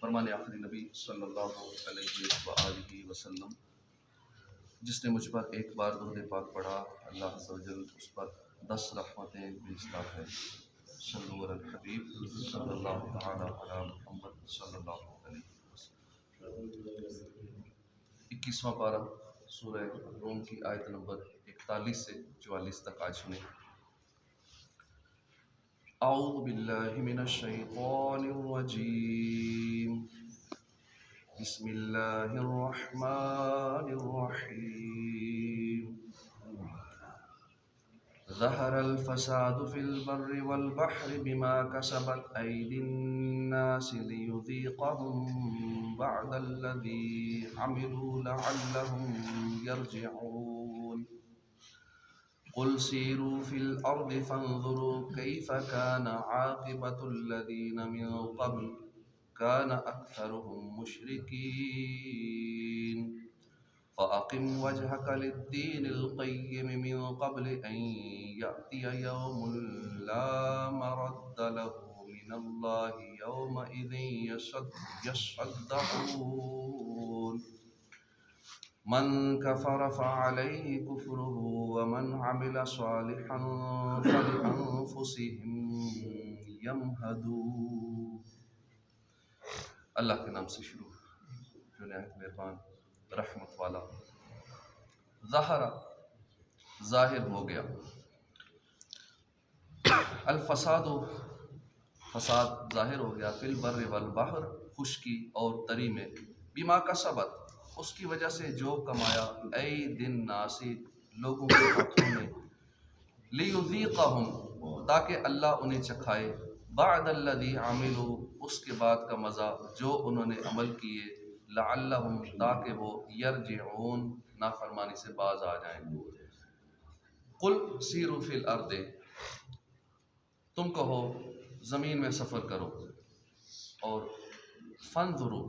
फरमाने आखिरी नबी सल्लल्लाहु अलैहि वसल्लम, जिसने मुझ पर एक बार दुरूद पाक पढ़ा, अल्लाह अज़्ज़ व जल उस पर 10 रहमतें भेजता है। सल्लल्लाहु अलैहि हबीब सल्लल्लाहु तआला अला मुहम्मद सल्लल्लाहु अलैहि वसल्लम। 21वां पारा सूरह रूम की आयत नंबर 41 से 44 तक आज सुने। औज़ु बिल्लाहि मिनश शैतानिर रजीम। बिस्मिल्लाहिर रहमानिर रहीम। ज़हरल फ़सादु फ़िल बर्रि वल बहरि बिमा कसबत ऐदिन नास लियुज़ीक़हुम बअदल्लज़ी अमिलू लअल्लहुम यरजिऊन। क़ुल सीरू फ़िल अर्दि फ़न्ज़ुरू कैफ़ कान आक़िबतुल्लज़ीन मिन क़ब्ल कान अक्सरुहुम मुशरिकीन। फ़अक़िम वजहक लिद्दीनिल क़य्यिम मिन क़ब्ल अन यअतिय यौमुन ला मरद्द लहू मिनल्लाहि यौमइज़िन यस्सद्दऊन। मन कफ़र फ़अलैहि कुफ़्रुहु व मन अमिल सालिहन फ़लिअन्फ़ुसिहिम यमहदून। अल्लाह के नाम से शुरू, जो निहायत मेहरबान रहमत वाला। ज़हरा ज़ाहिर हो गया, अल फ़सादु फ़साद ज़ाहिर हो गया, फिल बर्रि वल बहर खुश्की और तरी में, बिमा कसबत उसकी वजह से जो कमाया, ऐ दिन नासी लोगों के हाथों ने, लियुज़ीक़हुम ताकि अल्लाह उन्हें चखाए, बअदल्लज़ी अमिलू उसके बाद का मज़ा जो उन्होंने अमल किए, लअल्लहुम ताकि वो यरजिऊन नाफरमानी से बाज आ जाएं। कुल सीरू फिल अर्दे तुम कहो ज़मीन में सफ़र करो, और फंजुरू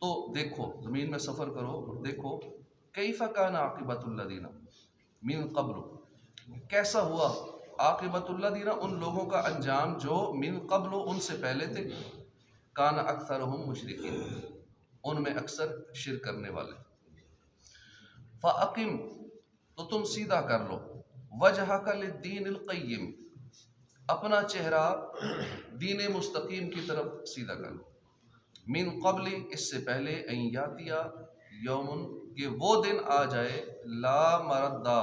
तो देखो, ज़मीन में सफ़र करो और देखो, कैफ़ कान आक़िबतुल्लज़ीना मिन क़ब्ल कैसा हुआ, आक़िबतुल्लज़ीना उन लोगों का अंजाम जो मिन क़ब्ल उनसे पहले थे, कान अक्सरुहुम मुशरिकीन उनमें अक्सर शिर्क करने वाले। फ़अक़िम तो तुम सीधा कर लो, वजहक लिद्दीनिल क़य्यिम अपना चेहरा दीन मुस्तकीम की तरफ सीधा कर लो, मिन क़ब्ल इससे पहले, अन यातिया यौमुन कि वो दिन आ जाए, ला मरद्दा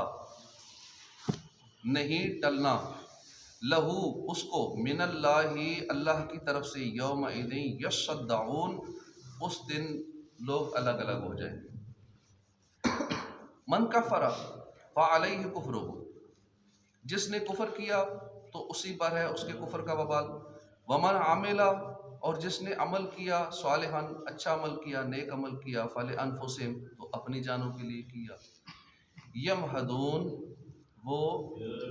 नहीं टलना, लहू उसको, मिनल्लाहि अल्लाह की तरफ से, यौमइज़िन यस्सद्दऊन उस दिन लोग अलग अलग हो जाएंगे। मन कफ़र फ़अलैहि कुफ़्रुहु जिसने कुफ़र किया तो उसी पर है उसके कुफ़र का वबाल। वमन आमिला और जिसने अमल किया, सालिहन अच्छा अमल किया, नेक अमल किया, फ़लिअन्फ़ुसिहिम तो अपनी जानों के लिए किया, यमहदून वो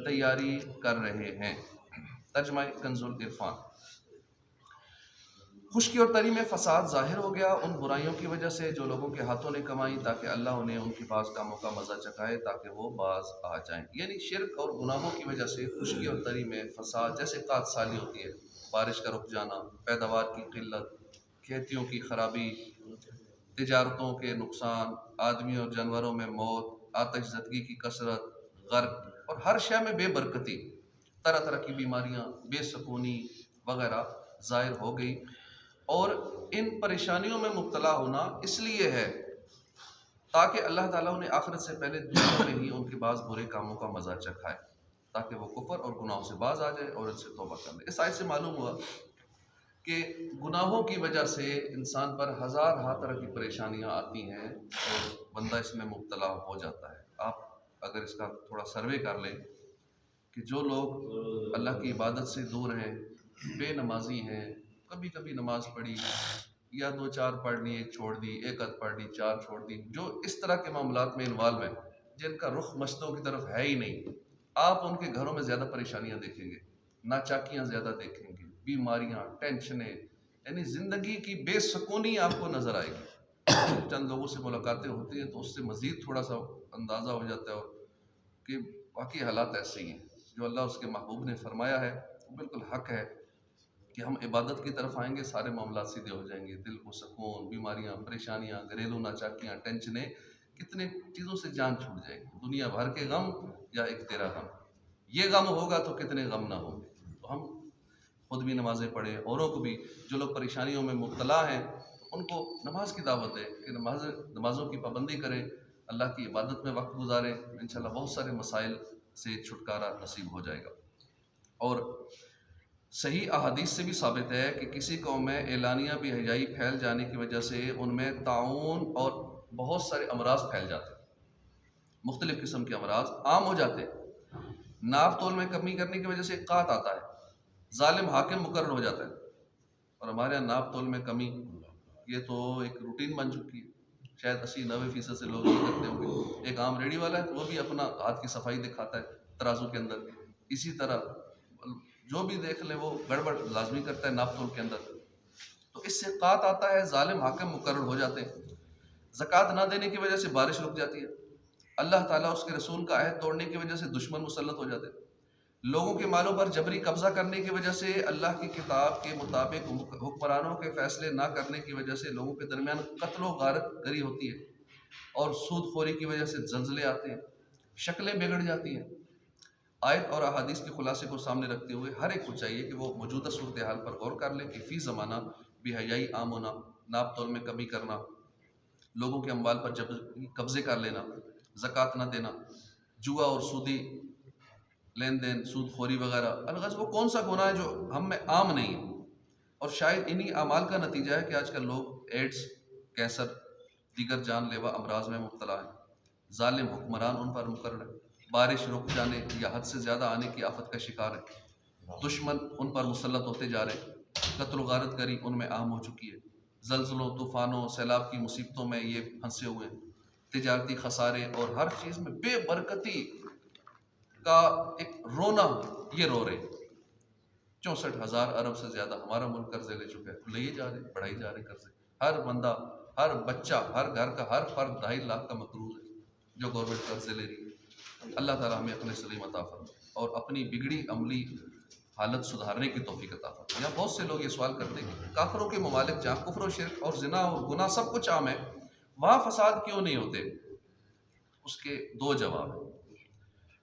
तैयारी कर रहे हैं। तर्जुमा कंज़ुल इरफ़ान। खुश्की और तरी में फ़साद ज़ाहिर हो गया उन बुराइयों की वजह से जो लोगों के हाथों ने कमाई, ताकि अल्लाह उन्हें उनके पास कामों का मज़ा चखाए ताकि वो बाज आ जाएं। यानी शिर्क और गुनाहों की वजह से खुश्की और तरी में फ़साद, जैसे कातसाली होती है, बारिश का रुक जाना, पैदावार की किल्लत, खेतियों की खराबी, तिजारतों के नुकसान, आदमी और जानवरों में मौत, आतिशज़दगी की कसरत, गर्क और हर शय में बेबरकती, तरह तरह की बीमारियाँ, बेसकूनी वगैरह ज़ाहिर हो गई। और इन परेशानियों में मुब्तला होना इसलिए है ताकि अल्लाह ताला उन्हें आखिरत से पहले दुनिया में ही उनके बाज़ बुरे कामों का मज़ा चखाए, ताकि वो कुफ़र और गुनाहों से बाज आ जाए और इनसे तौबा कर ले। इस आयत से मालूम हुआ कि गुनाहों की वजह से इंसान पर हज़ार तरह की परेशानियाँ आती हैं और बंदा इसमें मुब्तला हो जाता है। आप अगर इसका थोड़ा सर्वे कर लें कि जो लोग अल्लाह की इबादत से दूर हैं, बेनमाजी हैं, कभी कभी नमाज पढ़ी या 2-4 पढ़ ली, एक छोड़ दी, एक अध पढ़ ली, 4 छोड़ दी, जो इस तरह के मामलात में इन्वॉल्व हैं, जिनका रुख मस्जिदों की तरफ है ही नहीं, आप उनके घरों में ज़्यादा परेशानियाँ देखेंगे, नाचाकियाँ ज़्यादा देखेंगे, बीमारियाँ, टेंशनें, यानी ज़िंदगी की बेसुकूनी आपको नज़र आएगी। चंद लोगों से मुलाकातें होती हैं तो उससे मज़ीद थोड़ा सा अंदाज़ा हो जाता है कि बाकी हालात ऐसे ही हैं। जो अल्लाह उसके महबूब ने फरमाया है वो बिल्कुल हक है कि हम इबादत की तरफ आएंगे, सारे मामला सीधे हो जाएंगे, दिल को सुकून, बीमारियां, परेशानियां, घरेलू नाचाकियां, टेंशनें, कितने चीज़ों से जान छूट जाएगी, दुनिया भर के गम या एक तेरा गम। ये गम होगा तो कितने गम ना होंगे। तो हम खुद भी नमाज़ें पढ़ें, औरों को भी, जो लोग परेशानियों में मुब्तला हैं तो उनको नमाज की दावत दें कि नमाज़ों की पाबंदी करें, अल्लाह की इबादत में वक्त गुजारें, इंशाल्लाह बहुत सारे मसाइल से छुटकारा नसीब हो जाएगा। और सही अहादीस से भी साबित है कि किसी कौम में एलानिया बेहयाई फैल जाने की वजह से उनमें ताउन और बहुत सारे अमराज फैल जाते हैं, मुख्तलिफ़ किस्म के अमराज आम हो जाते हैं। नाप तोल में कमी करने की वजह से कात आता है, जालिम हाकिम मुकर्रर हो जाता है। और हमारे यहाँ नाप तोल में कमी ये तो एक रूटीन बन चुकी है, शायद 80-90% से लोग नहीं करते होंगे। एक आम रेडी वाला है वो भी अपना हाथ की सफाई दिखाता है तराजू के अंदर, इसी तरह जो भी देख ले वो गड़बड़ लाजमी करता है नाप तोल के अंदर। तो इससे कात आता है, जालिम हाकिम मुकर्रर हो जाते हैं। ज़कात ना देने की वजह से बारिश रुक जाती है, अल्लाह ताला उसके रसूल का अहद तोड़ने की वजह से दुश्मन मुसल्लत हो जाते हैं, लोगों के मालों पर जबरी कब्जा करने की वजह से अल्लाह की किताब के मुताबिक हुक्मरानों के फैसले ना करने की वजह से लोगों के दरमियान कत्ल गारत गरी होती है, और सूदखोरी की वजह से जल्जले आते हैं, शक्लें बिगड़ जाती हैं। आयत और अहादीस के खुलासे को सामने रखते हुए हर एक को चाहिए कि वो मौजूदा सूरत हाल पर गौर कर ले कि फ़ी ज़माना बेहयाई आम होना, नाप तोल में कमी करना, लोगों के अम्वाल पर जब कब्ज़े कर लेना, ज़कात न देना, जुआ और सूदी लेन देन, सूदखोरी वगैरह, अलगज़ वो कौन सा गुनाह है जो हम में आम नहीं है। और शायद इन्हीं अमाल का नतीजा है कि आजकल लोग एड्स, कैंसर, दीगर जानलेवा अमराज में मुब्तला हैं, जालिम हुक्मरान उन पर मुकर्रर है, बारिश रुक जाने या हद से ज़्यादा आने की आफत का शिकार है, दुश्मन उन पर मुसल्लत होते जा रहे हैं, कत्ल गारत गरी उनमें आम हो चुकी है, जल्जलों, तूफ़ानों, सैलाब की मुसीबतों में ये फंसे हुए हैं, तिजारती खसारे और हर चीज़ में बेबरकती का एक रोना ये रो रहे। 64,000 अरब से ज़्यादा हमारा मुल्क कर्जे ले चुका है, ले जा रहे, बढ़ाई जा रहे कर्जे। हर बंदा, हर बच्चा, हर घर का हर फर्द 2.5 लाख का मकरूज है जो गवर्नमेंट कर्जे ले रही है। अल्लाह ताला हमें अपने सलीम अता फरमाए और अपनी बिगड़ी अमली हालत सुधारने की तौफीक अता फरमाए। यहाँ बहुत से लोग ये सवाल करते हैं कि काफिरों के ममालिक जहाँ कुफ्र और शिर्क और ज़िना और गुनाह सब कुछ आम है, वहाँ फसाद क्यों नहीं होते? उसके 2 जवाब हैं।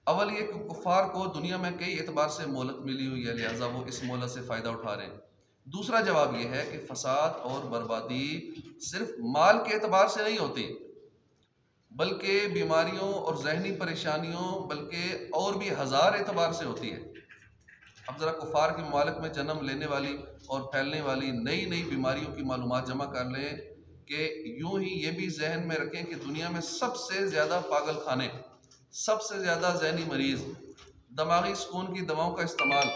अवल ये कि कुफ़ार को दुनिया में कई एतबार से मोहलत मिली हुई है, लिहाजा वो इस मोहलत से फ़ायदा उठा रहे हैं। दूसरा जवाब ये है कि फसाद और बर्बादी सिर्फ माल के एतबार से नहीं होती, बल्कि बीमारियों और जहनी परेशानियों, बल्कि और भी हज़ार एतबार से होती है। अब ज़रा कुफ़ार के ममालिक में जन्म लेने वाली और फैलने वाली नई नई बीमारियों की मालूमात जमा कर लें कि यूं ही ये भी जहन में रखें कि दुनिया में सबसे ज़्यादा पागल खाने, सबसे ज़्यादा जहनी मरीज़, दमागी सुकून की दवाओं का इस्तेमाल,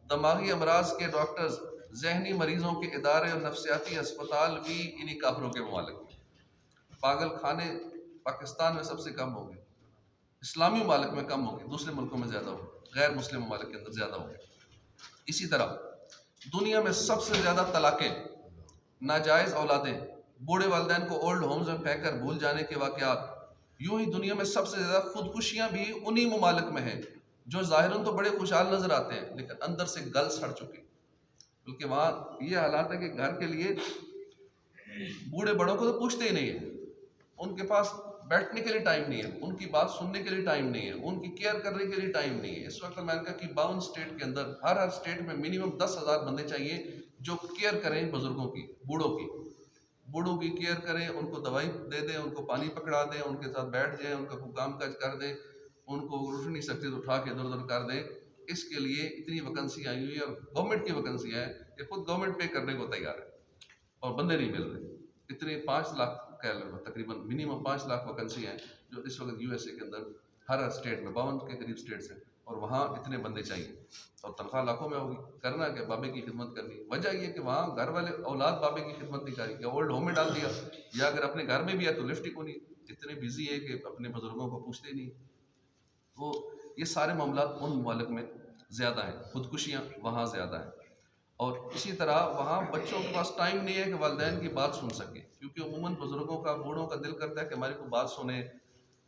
दमागी अमराज के डॉक्टर्स, जहनी मरीज़ों के इदारे और नफ्सियाती अस्पताल भी इन्हीं काफिरों के ममालिक में। पागल खाने पाकिस्तान में सबसे कम होंगे, इस्लामी ममालिक में कम होंगे, दूसरे मुल्कों में ज़्यादा होंगे, गैर मुस्लिम ममालिक के अंदर ज़्यादा होंगे। इसी तरह दुनिया में सबसे ज़्यादा तलाक़ें, नाजायज़ औलादें, बूढ़े वालिदैन को ओल्ड होम्स में फेंक कर भूल जाने के वाक़यात, यूं ही दुनिया में सबसे ज़्यादा खुदकुशियाँ भी उन्हीं ममालिक में हैं जो ज़ाहिरन तो बड़े खुशहाल नज़र आते हैं लेकिन अंदर से गल सड़ चुके। बल्कि वहाँ ये हालात है कि घर के लिए बूढ़े बड़ों को तो पूछते ही नहीं है, उनके पास बैठने के लिए टाइम नहीं है, उनकी बात सुनने के लिए टाइम नहीं है, उनकी केयर करने के लिए टाइम नहीं है। इस वक्त अमेरिका की 52 स्टेट के अंदर हर स्टेट में मिनिमम 10,000 बंदे चाहिए जो केयर करें बुजुर्गों की, बूढ़ों की केयर करें, उनको दवाई दे दें, उनको पानी पकड़ा दें, उनके साथ बैठ जाएं, उनका कोई काम काज कर दें, उनको उठ नहीं सकते तो उठा के इधर उधर कर दें। इसके लिए इतनी वैकेंसी आई हुई है और गवर्नमेंट की वैकेंसी है कि खुद गवर्नमेंट पे करने को तैयार है और बंदे नहीं मिल रहे। इतने 5 लाख कह लो, तकरीबन मिनिमम 5 लाख वैकेंसी हैं जो इस वक्त यूएसए के अंदर हर स्टेट में 52 के करीब स्टेट्स हैं और वहाँ इतने बंदे चाहिए और तनख्वाह लाखों में होगी। करना क्या? बाबे की खिदमत करनी। वजह ये कि वहाँ घर वाले औलाद बाबे की खिदमत नहीं करी, या ओल्ड होम में डाल दिया, या अगर अपने घर में भी है तो लिफ्ट ही को नहीं, इतने बिजी है कि अपने बुजुर्गों को पूछते ही नहीं। तो ये सारे मामला उन ममालिक में ज़्यादा हैं, खुदकुशियाँ वहाँ ज़्यादा हैं। और इसी तरह वहाँ बच्चों के पास टाइम नहीं है कि वालिदैन की बात सुन सकें, क्योंकि उमूमन बुजुर्गों का, बूढ़ों का दिल करता है कि हमारी को बात सुने,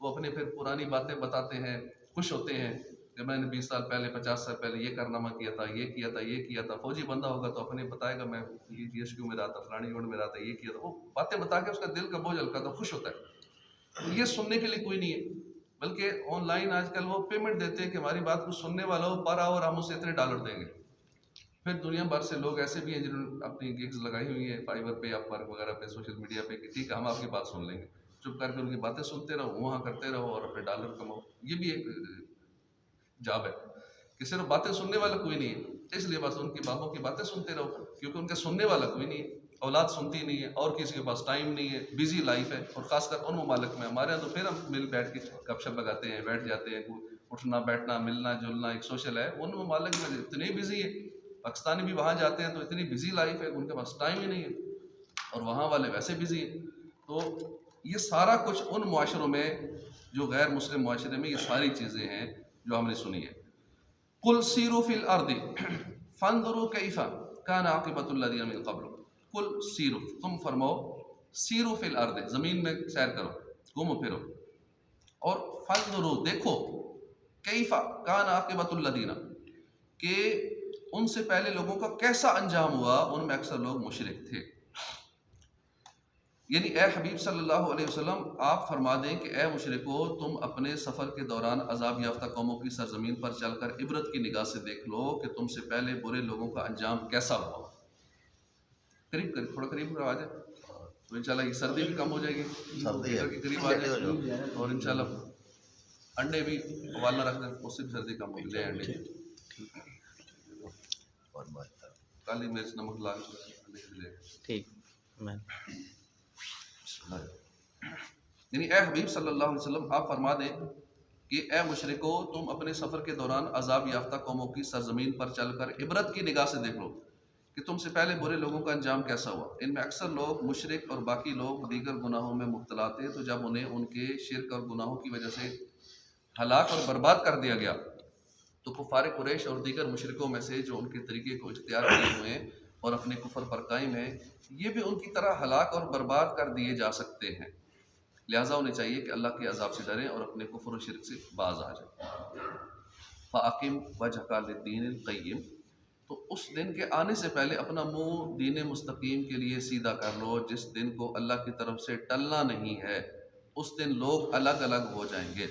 वो अपने फिर पुरानी बातें बताते हैं, खुश होते हैं, कि मैंने 20 साल पहले 50 साल पहले ये कारनामा किया था, ये किया था, ये किया था। फौजी बंदा होगा तो अपने बताएगा मैं ये THQ में रहा था, फलानी यूनिट में रहा था, ये किया था। वो बातें बता के उसका दिल का बोझ हल्का था, खुश होता है। तो ये सुनने के लिए कोई नहीं है, बल्कि ऑनलाइन आजकल वो पेमेंट देते हैं कि हमारी बात को सुनने वाला हो पर आवर हम उसे इतने डॉलर देंगे। फिर दुनिया भर से लोग ऐसे भी हैं जिन्होंने अपनी गिग्स लगाई हुई है फाइवर पे या अपवर्क वगैरह पे, सोशल मीडिया पे, कि ठीक है हम आपकी बात सुन लेंगे, चुप करके उनकी बातें सुनते रहो, वहाँ करते रहो और अपने डॉलर कमाओ। ये भी एक जॉब है कि सिर्फ बातें सुनने वाला कोई नहीं है, इसलिए बस उनकी बापों की बातें सुनते रहो, क्योंकि उनके सुनने वाला कोई नहीं है, औलाद सुनती नहीं है और किसी के पास टाइम नहीं है, बिजी लाइफ है। और ख़ासकर उन ममालिक में, हमारे यहाँ तो फिर हम मिल बैठ के गपशप लगाते हैं, बैठ जाते हैं, उठना बैठना मिलना जुलना एक सोशल है। उन ममालिक में इतने बिजी है, पाकिस्तानी भी वहाँ जाते हैं तो इतनी बिजी लाइफ है, उनके पास टाइम ही नहीं है, और वहाँ वाले वैसे बिजी हैं। तो ये सारा कुछ उन मुआशरों में, जो गैर मुस्लिम मुआशरे में, ये सारी चीज़ें हैं जो हमने सुनी है। कुल सीरू फिल अर्दि फंजुरू कैफा कान आक़िबतुल लज़ीना मिन क़ब्ल। कुल सीरू, तुम फरमाओ, सीरू फिल अर्दि, ज़मीन में सैर करो, घूमो फिरो, और फंजुरू, देखो, कैफा कान आक़िबतुल लज़ीना, के उनसे पहले लोगों का कैसा अंजाम हुआ। उनमें अक्सर लोग मुशरिक थे। यानी ए हबीब सल्लल्लाहु अलैहि वसल्लम, आप फरमा दें कि ए मुशरिको, तुम अपने सफ़र के दौरान अजाब याफ्ता कौमों की सरजमीन पर चलकर इबरत की निगाह से देख लो कि तुमसे पहले बुरे लोगों का अंजाम कैसा हुआ। करीब करीब, थोड़ा करीब आ जाए तो इंशाल्लाह ये सर्दी भी कम हो जाएगी, के करीब आ जाए, और इंशाल्लाह अंडे भी उबालना रख दें, उससे भी सर्दी कम हो जाए। अंडे काली मिर्च नमक लाल ठीक। यानी ए हबीब सल्लल्लाहु अलैहि वसल्लम, आप फरमा दें कि ए मुशरिको, तुम अपने सफ़र के दौरान अजाब याफ्ता कौमों की सरजमीन पर चलकर इबरत की निगाह से देख लो कि तुमसे पहले बुरे लोगों का अंजाम कैसा हुआ। इनमें अक्सर लोग मुशरिक और बाकी लोग दीगर गुनाहों में मुब्तला थे, तो जब उन्हें उनके शिरक और गुनाहों की वजह से हलाक और बर्बाद कर दिया गया, तो कुफार कुरैश और दीगर मुशरिकों में से जो उनके तरीके को इख्तियार किए हुए हैं और अपने कुफर पर कायम हैं, ये भी उनकी तरह हलाक और बर्बाद कर दिए जा सकते हैं। लिहाजा उन्हें चाहिए कि अल्लाह के अजाब से डरें और अपने कुफर और शिरक से बाज आ जाए। फ़ाक़िम वजहका लिद्दीनिल क़य्यिम, तो उस दिन के आने से पहले अपना मुँह दीन मुस्तकीम के लिए सीधा कर लो, जिस दिन को अल्लाह की तरफ से टलना नहीं है। उस दिन लोग अलग अलग हो जाएंगे।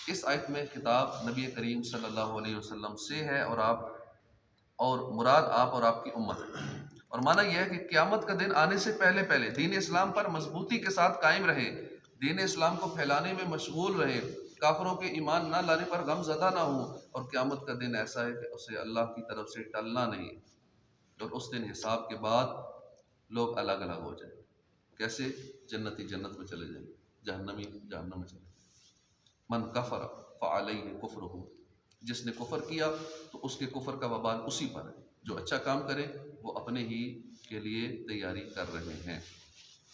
इस आयत में खिताब नबी करीम सल्लल्लाहु अलैहि वसल्लम से है, और मुराद आप और आपकी उम्मत है। और माना यह है कि क़यामत का दिन आने से पहले पहले दीन इस्लाम पर मजबूती के साथ कायम रहे, दीन इस्लाम को फैलाने में मशगूल रहे, काफिरों के ईमान ना लाने पर गमज़दा ना हो। और क़यामत का दिन ऐसा है कि उसे अल्लाह की तरफ से टलना नहीं, और उस दिन हिसाब के बाद लोग अलग अलग हो जाए। कैसे? जन्नती जन्नत में चले जाएंगे, जहन्नमी जहन्नम में चले। मन कफर फ़अलैहि कुफ्रुहु, जिसने कुफर किया तो उसके कुफर का वबाल उसी पर है। जो अच्छा काम करे वो अपने ही के लिए तैयारी कर रहे हैं।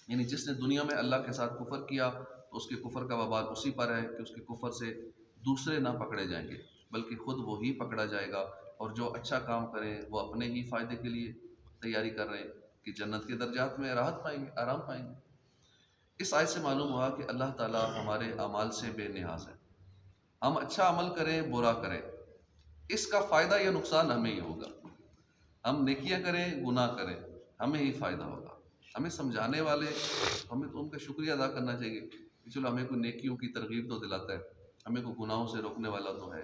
यानी जिसने दुनिया में अल्लाह के साथ कुफर किया तो उसके कुफर का वबाल उसी पर है कि उसके कुफर से दूसरे ना पकड़े जाएंगे, बल्कि ख़ुद वो ही पकड़ा जाएगा। और जो अच्छा काम करें वो अपने ही फ़ायदे के लिए तैयारी कर रहे हैं कि जन्नत के दर्जात में राहत पाएंगे, आराम पाएंगे। इस आयत से मालूम हुआ कि अल्लाह ताला हमारे अमाल से बेनियाज है। हम अच्छा अमल करें, बुरा करें, इसका फ़ायदा या नुकसान हमें ही होगा। हम नेकियां करें, गुनाह करें, हमें ही फ़ायदा होगा। हमें समझाने वाले, हमें तो उनका शुक्रिया अदा करना चाहिए कि चलो हमें कोई नेकियों की तरगीब तो दिलाता है, हमें कोई गुनाहों से रोकने वाला तो है,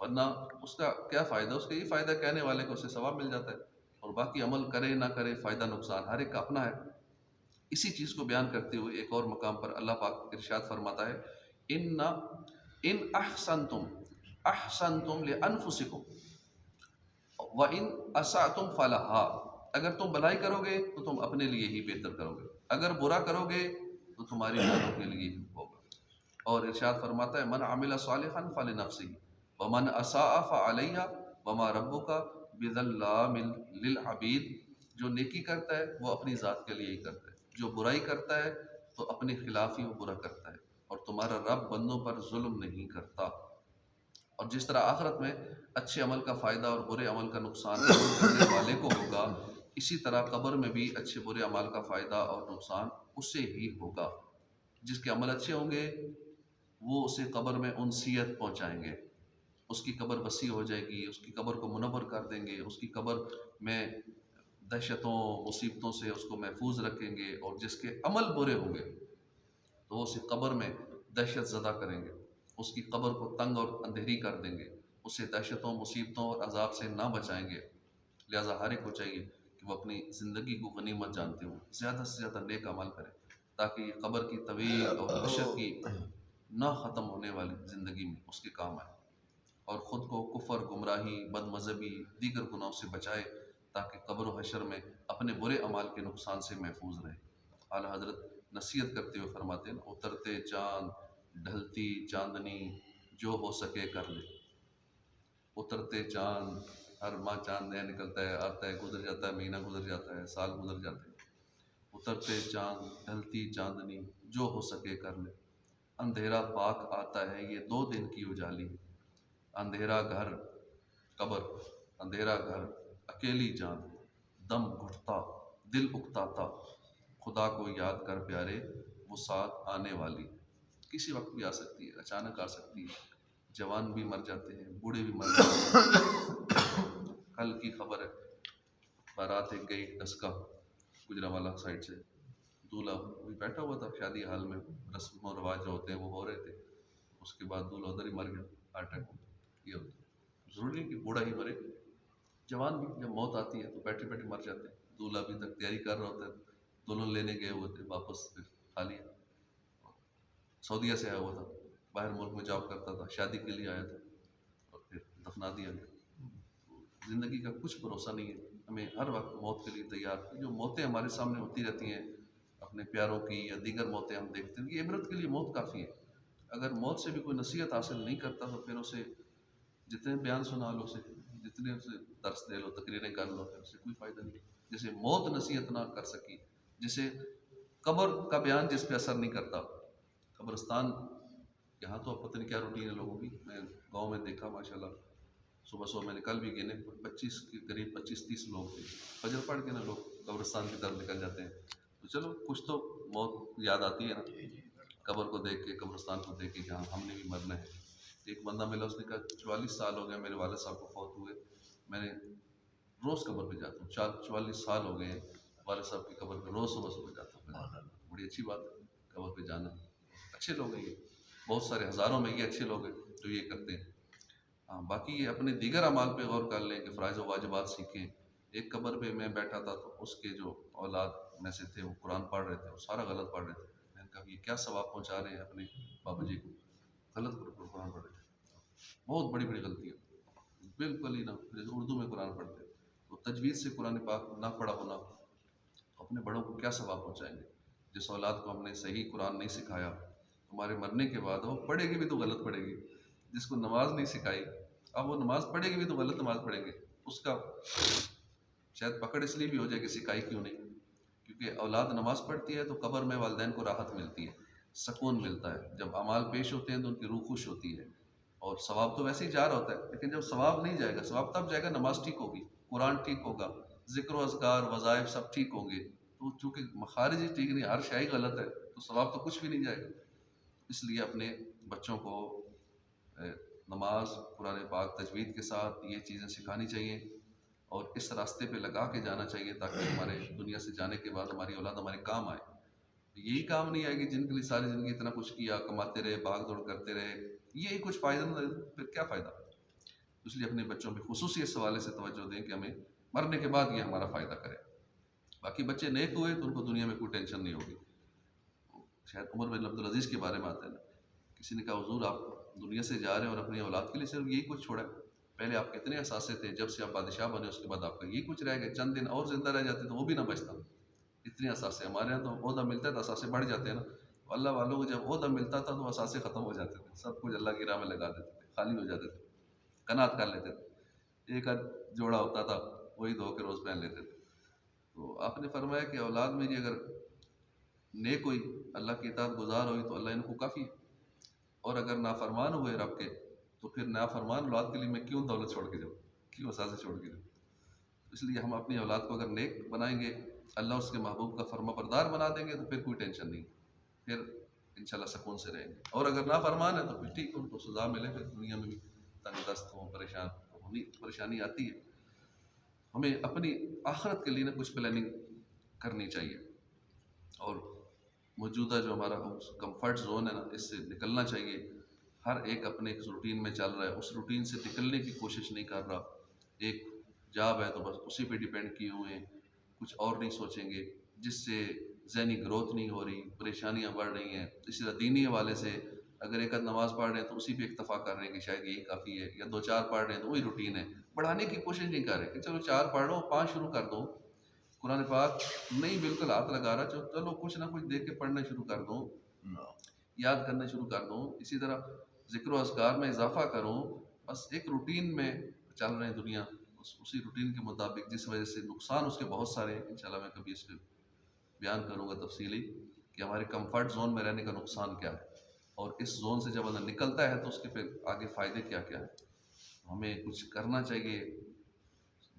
वरना उसका क्या फ़ायदा। उसका ये फ़ायदा कहने वाले को उससे सवाब मिल जाता है, और बाकी अमल करे ना करे, फ़ायदा नुकसान हर एक का अपना है। इसी चीज़ को बयान करते हुए एक और मकाम पर अल्लाह पाक इरशाद फरमाता है, इन अहसनतुम लिअन्फुसिकुम व इन असातुम फलहा। अगर तुम भलाई करोगे तो तुम अपने लिए ही बेहतर करोगे, अगर बुरा करोगे तो तुम्हारी जानों के लिए ही होगा। और इरशाद फरमाता है, मन अमिला सालिहन फलिनफ्सिही व मन असाअ फअलैहा वमा रब्बुका बिज़ल्लामिल लिल अबीद। जो नेकी करता है वो अपनी ज़ात के लिए ही करता है, जो बुराई करता है तो अपने खिलाफ ही वो बुरा करता है, और तुम्हारा रब बंदों पर जुल्म नहीं करता। और जिस तरह आखिरत में अच्छे अमल का फ़ायदा और बुरे अमल का नुकसान करने वाले को होगा, इसी तरह कब्र में भी अच्छे बुरे अमल का फ़ायदा और नुकसान उसे ही होगा। जिसके अमल अच्छे होंगे वो उसे कब्र में उनसियत पहुँचाएँगे, उसकी कब्र वसी हो जाएगी, उसकी कब्र को मुनव्वर कर देंगे, उसकी कब्र में दहशतों मुसीबतों से उसको महफूज रखेंगे, और जिसके अमल बुरे होंगे तो वो उसी कब्र में दहशत ज़दा करेंगे, उसकी कब्र को तंग और अंधेरी कर देंगे, उसे दहशतों मुसीबतों और अजाब से ना बचाएंगे। लिहाजा हर एक को चाहिए कि वो अपनी ज़िंदगी को गनीमत जानते हुए ज़्यादा से ज़्यादा नेक अमल करें, ताकि ये कब्र की तवील और हशर की ना ख़त्म होने वाली ज़िंदगी में उसके काम आए, और ख़ुद को कुफ़र, गुमराही, बदमज़हबी, दीगर गुनाहों से बचाए, ताकि कब्र व हशर में अपने बुरे अमाल के नुकसान से महफूज रहे। आला हज़रत नसीहत करते हुए फरमाते हैं, उतरते चाँद, ढलती चाँदनी, जो हो सके कर ले। उतरते चाँद, हर माह चाँद नया निकलता है, आता है, गुजर जाता है, महीना गुजर जाता है, साल गुजर जाते हैं। उतरते चाँद, ढलती चाँदनी, जो हो सके कर ले। अंधेरा पाक आता है ये 2 दिन की उजाली, अंधेरा घर कब्र, अंधेरा घर अकेली जान, दम घुटता दिल उकताता, खुदा को याद कर प्यारे वो साथ आने वाली। किसी वक्त भी आ सकती है, अचानक आ सकती है, जवान भी मर जाते हैं, बूढ़े भी मर जाते हैं। कल की खबर है, बारात एक गई डस्का गुजरावाला साइड से, दूल्हा भी बैठा हुआ था शादी हाल में, रस्म और रवाज जो होते हैं वो हो रहे थे, उसके बाद दूल्हा उधर ही मर गया हार्ट अटैक। ये होता है, ज़रूरी नहीं कि बूढ़ा ही मरे, जवान भी जब मौत आती है तो बैठे बैठे मर जाते हैं। दूल्हा अभी तक तैयारी कर रहा होता है, दुल्हन लेने गए हुए थे, वापस फिर खा लिया। सऊदीया से आया हुआ था, बाहर मुल्क में जॉब करता था, शादी के लिए आया था और फिर दफना दिया गया। ज़िंदगी का कुछ भरोसा नहीं है, हमें हर वक्त मौत के लिए तैयार, जो मौतें हमारे सामने होती रहती हैं अपने प्यारों की या दीगर मौतें हम देखते हैं, ये इबरत के लिए मौत काफ़ी है। अगर मौत से भी कोई नसीहत हासिल नहीं करता तो फिर उसे जितने बयान सुना लो, उसे जितने उसे दर्स दे लो, तकरीरें कर लो, फिर उससे कोई फ़ायदा नहीं। जैसे मौत नसीहत ना कर सकी, जिसे कब्र का बयान जिस पे असर नहीं करता, कब्रिस्तान यहाँ तो अब पता नहीं क्या रूटीन है लोगों की, मैं गांव में देखा माशाल्लाह, सुबह सुबह मैंने कल भी गिने 25 के करीब 25-30 लोग थे, फजर पढ़ के ना लोग कब्रिस्तान की तरफ निकल जाते हैं। तो चलो कुछ तो मौत याद आती है ना, कब्र को देख के, कब्रिस्तान को देख के कि हाँ हमने भी मरना है। एक बंदा मिला, उसने कहा 44 साल हो गए मेरे वालिद साहब को फौत हुए, मैंने रोज़ कब्र पे जाता हूँ, 44 साल हो गए वालिद साहब की कब्र पे रोज़ सुबह सुबह जाता हूँ। बड़ी अच्छी बात है कब्र पे जाना, अच्छे लोग हैं ये, बहुत सारे हज़ारों में ये अच्छे लोग हैं जो ये करते हैं। हाँ, बाकी ये अपने दीगर अमाल पे गौर कर लें कि फ़राइज़ व वाजिबात सीखें। एक कब्र पे मैं बैठा था तो उसके जो औलाद में से थे वो कुरान पढ़ रहे थे, वो सारा गलत पढ़ रहे थे। मैंने कहा ये क्या सवाब पहुँचा रहे हैं अपने बाबा जी को, गलत कुरान पढ़ रहे थे, बहुत बड़ी बड़ी गलती है, बिल्कुल ही ना। जैसे उर्दू में कुरान पढ़ते हैं तो तजवीज़ से कुरान पाक ना पढ़ा होना, तो अपने बड़ों को क्या सवाब पहुँचाएंगे। जिस औलाद को हमने सही कुरान नहीं सिखाया, हमारे मरने के बाद वो पढ़ेगी भी तो गलत पढ़ेगी। जिसको नमाज नहीं सिखाई, अब वो नमाज पढ़ेगी भी तो गलत नमाज पढ़ेंगे, उसका शायद पकड़ इसलिए भी हो जाए कि सिखाई क्यों नहीं, क्योंकि औलाद नमाज पढ़ती है तो कब्र में वालिदैन को राहत मिलती है, सुकून मिलता है। जब अमाल पेश होते हैं तो उनकी रूह खुश होती है, और सवाब तो वैसे ही जा रहा होता है, लेकिन जब सवाब नहीं जाएगा, सवाब तब जाएगा नमाज ठीक होगी, कुरान ठीक होगा, ज़िक्र अज़कार वज़ाइफ सब ठीक होंगे। तो चूँकि मखारिज ही ठीक नहीं, हर शय गलत है, तो सवाब तो कुछ भी नहीं जाएगा। इसलिए अपने बच्चों को नमाज, कुरान पाक, तजवीद के साथ ये चीज़ें सिखानी चाहिए और इस रास्ते पे लगा के जाना चाहिए, ताकि हमारे दुनिया से जाने के बाद हमारी औलाद हमारे काम आए। यही काम नहीं आएगी जिनके लिए सारी ज़िंदगी इतना कुछ किया, कमाते रहे, भाग दौड़ करते रहे, यही कुछ फ़ायदा नहीं, फिर क्या फ़ायदा। इसलिए अपने बच्चों पे खुसूसी इस हवाले से तवज्जो दें कि हमें मरने के बाद ये हमारा फ़ायदा करे। बाकी बच्चे नेक हुए तो उनको दुनिया में कोई टेंशन नहीं होगी। शायद उमर बिन अब्दुल अज़ीज़ के बारे में आता है ना, किसी ने कहा हुज़ूर आप दुनिया से जा रहे हैं और अपनी औलाद के लिए सिर्फ यही कुछ छोड़ा है, पहले आप कितने असासे थे, जब से आप बादशाह बने उसके बाद आपका यही कुछ रह गया, चंद दिन और ज़िंदा रह जाते तो वो भी ना बचता। इतने असासे हमारे यहाँ तो ओहदा मिलता है तो असासे बढ़ जाते हैं ना, तो अल्लाह वालों को जब ओहदा मिलता था तो असासे ख़त्म हो जाते थे, सब कुछ अल्लाह की राह में लगा देते थे, खाली हो जाते थे, कनात कर लेते थे, एक आध जोड़ा होता था वही धो के रोज़ पहन लेते थे। तो आपने फरमाया कि औलाद मेरी अगर नेक हुई, अल्लाह की इताअत गुज़ार हुई तो अल्लाह इनको काफ़ी है, और अगर नाफरमान हुए रब के तो फिर नाफरमान औलाद के लिए मैं क्यों दौलत छोड़ के जाऊँ, क्यों असासे छोड़ के जाऊँ। इसलिए हम अपनी औलाद को अगर नेक बनाएंगे, अल्लाह उसके महबूब का फर्माबरदार बना देंगे तो फिर कोई टेंशन नहीं, फिर इंशाल्लाह सुकून से रहेंगे। और अगर नाफरमान है तो फिर ठीक, उनको सज़ा मिले फिर दुनिया में भी, तंग दस्त हों, परेशानी आती है। हमें अपनी आखिरत के लिए ना कुछ प्लानिंग करनी चाहिए और मौजूदा जो हमारा कंफर्ट जोन है ना, इससे निकलना चाहिए। हर एक अपने एक रूटीन में चल रहा है, उस रूटीन से निकलने की कोशिश नहीं कर रहा। एक जॉब है तो बस उसी पे डिपेंड किए हुए हैं, कुछ और नहीं सोचेंगे, जिससे ज़हनी ग्रोथ नहीं हो रही, परेशानियां बढ़ रही हैं। इसी तरह दीनी हवाले से अगर एक आध नमाज़ पढ़ रहे हैं तो उसी पे इक्तफ़ा कर रहे हैं कि शायद यही काफ़ी है, या 2-4 पढ़ रहे हैं तो वही रूटीन है। बढ़ाने की कोशिश नहीं कर रहे कि चलो 4 पढ़ लो, 5 शुरू कर दो। कुरान पाक नहीं बिल्कुल हाथ लगा रहा, चलो कुछ ना कुछ देख के पढ़ना शुरू कर दो, याद करना शुरू कर दो। इसी तरह ज़िक्र व अज़कार में इजाफा करो। बस एक रूटीन में चल रहे हैं दुनिया, उसी रूटीन के मुताबिक, जिस वजह से नुकसान उसके बहुत सारे हैं। इंशाल्लाह मैं कभी इस पर बयान करूँगा तफसीली कि हमारे कंफर्ट जोन में रहने का नुकसान क्या है, और इस जोन से जब अंदर निकलता है तो उसके फिर आगे फ़ायदे क्या क्या है। हमें कुछ करना चाहिए।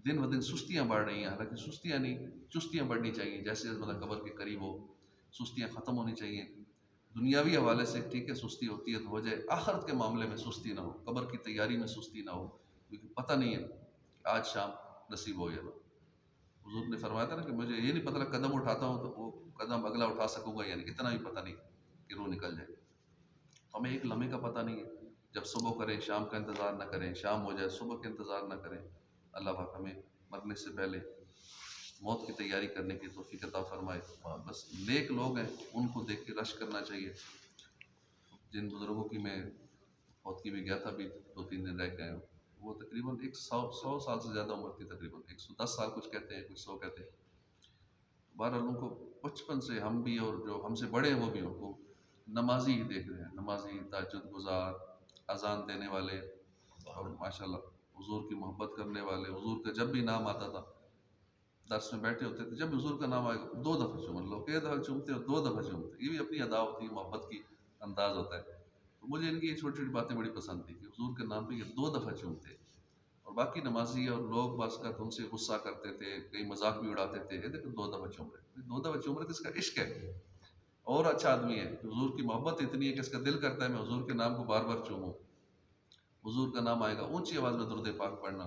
दिन ब दिन सुस्तियाँ बढ़ रही हैं, हालांकि सुस्तियाँ नहीं, चुस्तियाँ बढ़नी चाहिए। जैसे मतलब कब्र के करीब हो, सुस्तियाँ ख़त्म होनी चाहिए। दुनियावी हवाले से ठीक है सुस्ती होती है तो हो जाए, आखिरत के मामले में सुस्ती ना हो, कब्र की तैयारी में सुस्ती ना हो, क्योंकि पता नहीं है कि आज शाम नसीब हो या ना। हुजूर ने फरमाया था ना कि मुझे ये नहीं पता कदम उठाता हूँ तो वो कदम अगला उठा सकूँगा या नहीं, इतना भी पता नहीं कि रूह निकल जाए। तो हमें एक लम्हे का पता नहीं है। जब सुबह करें शाम का इंतज़ार ना करें, शाम हो जाए सुबह का इंतज़ार ना करें। अल्लाह पाक हमें मरने से पहले मौत की तैयारी करने की तौफीक अता फरमाए। बस नेक लोग हैं उनको देख के रश करना चाहिए। जिन बुज़ुर्गों की मैं मौत की भी गया था, अभी 2-3 दिन रह के आया हूँ, वो तकरीबन 100 साल से ज़्यादा उम्र थी, तकरीबन 110 साल कुछ कहते हैं, कुछ 100 कहते हैं। बहरहाल उनको बचपन से हम भी और जो हमसे बड़े हैं वो भी उनको नमाजी ही देख रहे हैं, नमाजी, तहज्जुद गुज़ार, अज़ान देने वाले, और माशाल्लाह हुज़ूर की मोहब्बत करने वाले। हुज़ूर का जब भी नाम आता था, दर्स में बैठे होते थे, जब भी हुज़ूर का नाम आएगा 2 दफ़ा चूमन, लोग एक दफ़ा चूमते और 2 दफ़ा चूमते। ये भी अपनी अदा होती है, मोहब्बत की अंदाज़ होता है। तो मुझे इनकी ये छोटी-छोटी बातें बड़ी पसंद थी कि हुज़ूर के नाम पे ये 2 दफ़ा चूमते। और बाकी नमाजी और लोग बस का उनसे गुस्सा करते थे, कई मजाक भी उड़ाते थे, ये देखो 2 दफ़ा चूम रहे, 2 दफ़ा चूम रहे तो इसका इश्क है, और अच्छा आदमी है। हुजूर की मोहब्बत इतनी है कि इसका दिल करता है मैं हुजूर के नाम को बार बार चूमूं। हुजूर का नाम आएगा, ऊंची आवाज़ में दुरूद पाक पढ़ना।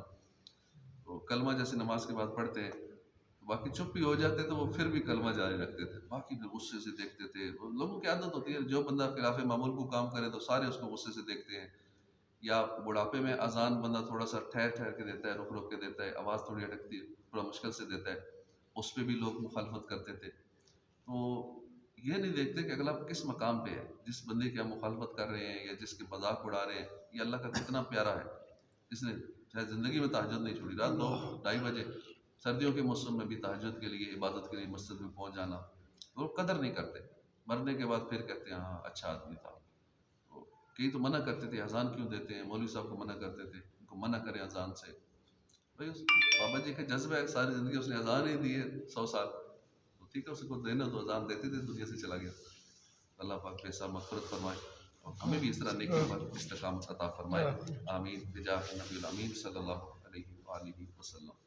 तो कलमा जैसे नमाज के बाद पढ़ते हैं, तो बाकी चुप भी हो जाते तो वो फिर भी कलमा जारी रखते थे, बाकी फिर गुस्से से देखते थे। लोगों की आदत होती है, जो बंदा खिलाफ मामूल को काम करे तो सारे उसको गुस्से से देखते हैं। या बुढ़ापे में अजान बंदा थोड़ा सा ठहर ठहर के देता है, रुक रुक के देता है, आवाज़ थोड़ी अटकती है, थोड़ा मुश्किल से देता है, उस पर भी लोग मुखालफत करते थे। तो ये नहीं देखते कि अगला किस मकाम पे है, जिस बंदे की हम मुखालफत कर रहे हैं या जिसके मजाक उड़ा रहे हैं, ये अल्लाह का कितना प्यारा है। इसने शायद ज़िंदगी में तहज्जुद नहीं छोड़ी, रात 2-2:30 बजे सर्दियों के मौसम में भी तहज्जुद के लिए, इबादत के लिए मस्जिद में पहुँच जाना। तो लोग कदर नहीं करते, मरने के बाद फिर कहते हैं हाँ अच्छा आदमी था। तो कई तो मना करते थे, अजान क्यों देते हैं, मौलवी साहब को मना करते थे, उनको मना करें अजान से। भाई बाबा जी का जज्बा है, सारी ज़िंदगी उसने अजान ही दी है, 100 साल, तो ठीक है उसको देना, तो अजान देते थे, दुनिया से चला गया। अल्लाह पाक बेसा मग़फ़िरत फरमाए और हमें भी इस तरह नेकी पर इस्तकामत अता फरमाए। आमीन बिजाह नबील अमीन सल्लल्लाहु अलैहि वसल्लम।